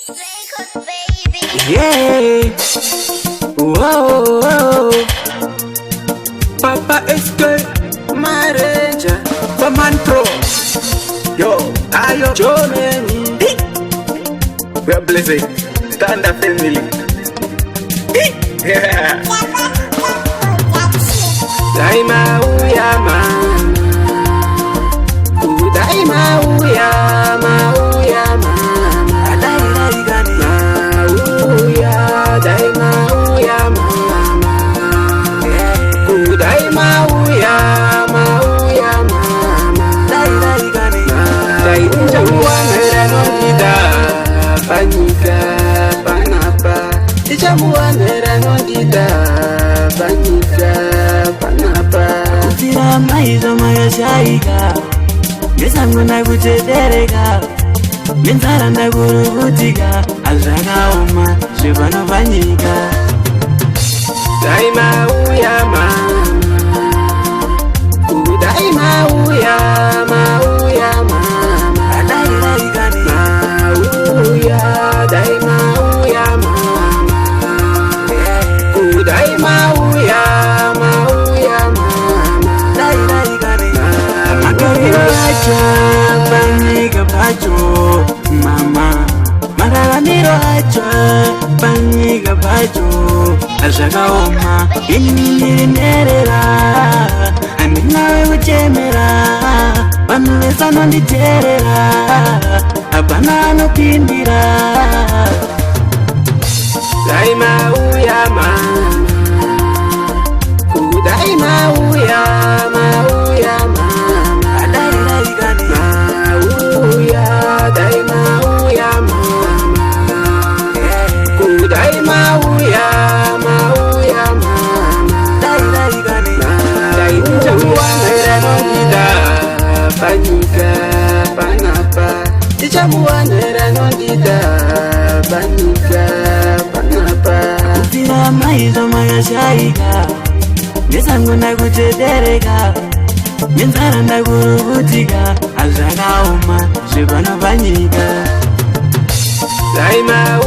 Record, baby. Yeah. Whoa, whoa. Papa SK Mareja Paman Pro. Yo, ayo Jomeni. We are blessed. Stand up family. Yeah. Daima uyama. Daima uyama, uyama. Kutira maizo mayashaika Mesango na kuchedereka Menzara na kurubutika Azvakaoma zvepano panyika Daima uyama. Daima uyama, uyama. Daima uyama. Daima uyama, uyama. Magariro acho panyika pacho mama Mararamiro acho panyika pacho Azvakaoma ini nerera Andinawe kuchemera Vanhu vese vanonditeerera Hapana anopindira Daima uyama. Daima uyama, uyama. Daima uyama. Daima uyama, uyama. Panyika panapa tichamuwanira nondida panyika panapa Kutira maizo mayashaika Mesango ndakuchedereka Menzara ndakurubutika Azvakaoma zvepano panyika Daima